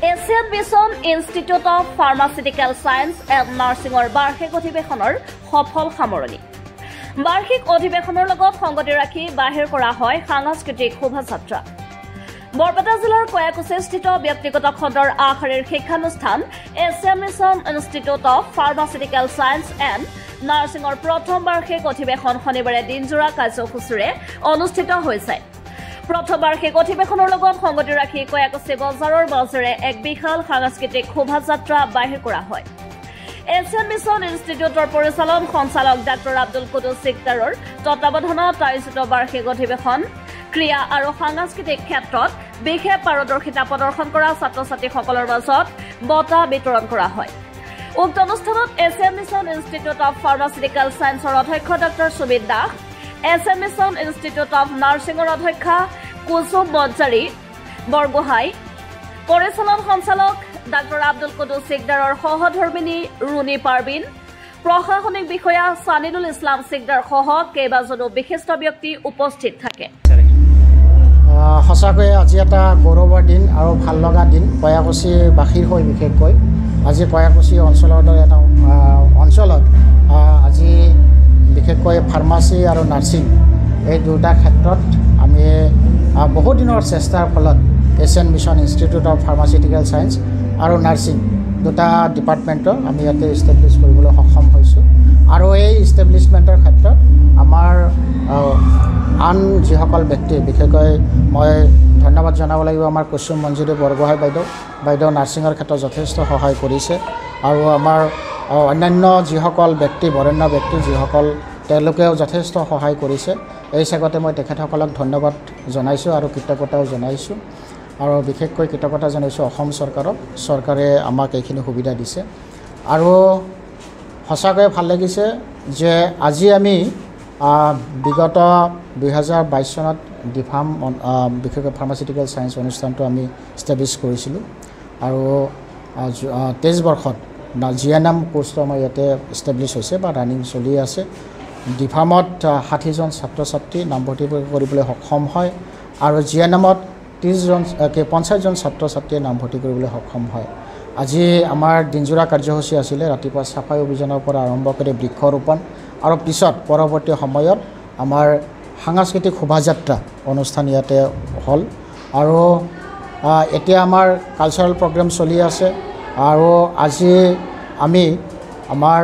Asian Mission Institute of Pharmaceutical Science and নাৰ্ছিঙৰ বাৰ্ষিক অধিৱেশনৰ সফল সামৰণি। বাৰ্ষিক অধিৱেশনৰ লগত সংগতি ৰাখি বাহিৰ কৰা হয় সাংস্কৃতিক শোভাযাত্ৰা। বৰপেটা জিলাৰ কয়াকুছিস্থিত ব্যক্তিগত খণ্ডৰ আগশাৰীৰ শিক্ষানুষ্ঠান Asian Mission Institute of Pharmaceutical Science and নাৰ্ছিঙৰ প্ৰথম বাৰ্ষিক অধিৱেশন শনিবাৰে দিনজোৰা কাৰ্যসূচীৰে অনুষ্ঠিত হৈছে। প্ৰথম বাৰ্ষিক অধিৱেশনৰ লগত সংগতি ৰাখি কয়াকুছি বজাৰৰ মাজেৰে এক বিশাল সাংস্কৃতিক শোভাযাত্ৰা বাহিৰ কৰা হয়। এছিয়ান মিছন ইনষ্টিটিউটৰ পৰিচালন সঞ্চালক ডাক্তৰ আব্দুল কুদুছ সিকদাৰৰ তত্বাৱধানত আয়োজিত বাৰ্ষিক অধিৱেশন ক্ৰীড়া আৰু সাংস্কৃতিক ক্ষেত্ৰত বিশেষ পাৰদৰ্শিতা প্ৰদৰ্শন কৰা ছাত্ৰ ছাত্ৰীসকলৰ মাজত বঁটা বিতৰণ কৰা হয়। উক্ত অনুষ্ঠানত Asian Mission Institute of Pharmaceutical ছায়েন্সৰ অধ্যক্ষ doctor Sumit Das, Asian Mission Institute of নাৰ্ছিঙৰ অধ্যক্ষা কুসুম মঞ্জাৰী বৰগোহাঁই, পৰিচালন সঞ্চালক ডাক্তৰ আব্দুল কুদুছ সিকদাৰৰ সহধৰ্মিনী ৰুণী পাৰবিন, প্ৰশাসনিক বিষয়া সানিদুল ইছলাম সিকদাৰ সহ কেইবাজনো বিশিষ্ট ব্যক্তি উপস্থিত থাকে। সঁচাকৈয়ে আজি এটা গৌৰৱৰ দিন আৰু ভাল লগা দিন কয়াকুছিবাসীৰ হৈ। বিশেষকৈ আজি কয়াকুছি অঞ্চলৰ দৰে এটা অঞ্চলত আজি বিশেষকৈ ফাৰ্মাচী আৰু নাৰ্ছিং এই দুটা ক্ষেত্ৰত আমি বহু দিনৰ চেষ্টাৰ ফলত Asian Mission Institute of Pharmaceutical science আৰু নাৰ্ছিং দুটা ডিপাৰ্টমেণ্টৰ আমি ইয়াতে ইষ্টাব্লিছ কৰিবলৈ সক্ষম হৈছোঁ। আৰু এই ইষ্টাব্লিছমেণ্টৰ ক্ষেত্ৰত আমাৰ আন যিসকল ব্যক্তি, বিশেষকৈ মই ধন্যবাদ জনাব লাগিব আমাৰ কুসুম মঞ্জুৰী বৰগোহাঁই বাইদেউ নাৰ্ছিঙৰ ক্ষেত্ৰত যথেষ্ট সহায় কৰিছে। আৰু আমাৰ অন্যান্য যিসকল ব্যক্তি, বৰেণ্য ব্যক্তি যিসকল, তেওঁলোকেও যথেষ্ট সহায় কৰিছে। এই চেগতে মই তেখেতসকলক ধন্যবাদ জনাইছোঁ আৰু কৃতজ্ঞতাও জনাইছোঁ। আৰু বিশেষকৈ কৃতজ্ঞতা জনাইছোঁ অসম চৰকাৰক। চৰকাৰে আমাক এইখিনি সুবিধা দিছে। আৰু সঁচাকৈ ভাল লাগিছে যে আজি আমি বিগত 2022 চনত ডিফাৰ্ম বিশেষকৈ ফাৰ্মাচিউটিকেল ছায়েন্স অনুষ্ঠানটো আমি ইষ্টাব্লিছ কৰিছিলোঁ। আৰু 23 বৰ্ষত GNM কোৰ্চটো আমাৰ ইয়াতে ইষ্টাব্লিছ হৈছে বা ৰানিং চলি আছে। ডিফাৰ্মত 60জন ছাত্ৰ ছাত্ৰী নামভৰ্তি কৰিবলৈ সক্ষম হয় আৰু GNMত 50জন ছাত্ৰ ছাত্ৰীয়ে নামভৰ্তি কৰিবলৈ সক্ষম হয়। আজি আমাৰ দিনজোৰা কাৰ্যসূচী আছিলে। ৰাতিপুৱা চাফাই অভিযানৰ পৰা আৰম্ভ কৰি বৃক্ষৰোপণ আৰু পিছত পৰৱৰ্তী সময়ত আমাৰ সাংস্কৃতিক শোভাযাত্ৰা অনুষ্ঠান ইয়াতে হ'ল। আৰু এতিয়া আমাৰ কালচাৰেল প্ৰগ্ৰেম চলি আছে। আৰু আজি আমি আমাৰ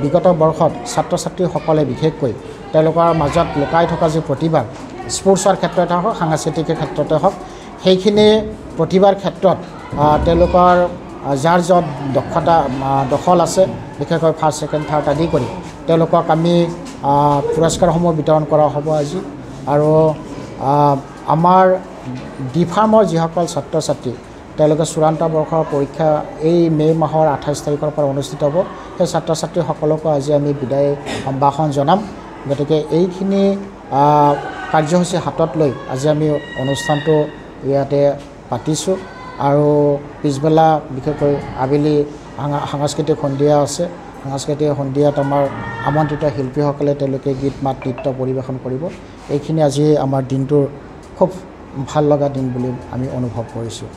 বিগত বৰ্ষত ছাত্ৰ ছাত্ৰীসকলে বিশেষকৈ তেওঁলোকৰ মাজত লুকাই থকা যি প্ৰতিভা, স্পৰ্টছৰ ক্ষেত্ৰতে হওক, সাংস্কৃতিক ক্ষেত্ৰতে হওক, সেইখিনি প্ৰতিভাৰ ক্ষেত্ৰত তেওঁলোকৰ যাৰ য'ত দক্ষতা দখল আছে, বিশেষকৈ ফাৰ্ষ্ট, ছেকেণ্ড, থাৰ্ড আদি কৰি তেওঁলোকক আমি পুৰস্কাৰসমূহ বিতৰণ কৰা হ'ব আজি। আৰু আমাৰ ডিফাৰ্মৰ যিসকল ছাত্ৰ ছাত্ৰী, তেওঁলোকে চূড়ান্ত বৰ্ষৰ পৰীক্ষা এই মে' মাহৰ 28 তাৰিখৰ পৰা অনুষ্ঠিত হ'ব। সেই ছাত্ৰ ছাত্ৰীসকলকো আজি আমি বিদায় সম্ভাষণ জনাম। গতিকে এইখিনি কাৰ্যসূচী হাতত লৈ আজি আমি অনুষ্ঠানটো ইয়াতে পাতিছোঁ। আৰু পিছবেলা বিশেষকৈ আবেলি সাংস্কৃতিক সন্ধিয়া আছে। সাংস্কৃতিক সন্ধিয়াত আমাৰ আমন্ত্ৰিত শিল্পীসকলে তেওঁলোকে গীত মাত নৃত্য পৰিৱেশন কৰিব। এইখিনি আজি আমাৰ দিনটোৰ খুব ভাল লগা দিন বুলি আমি অনুভৱ কৰিছোঁ।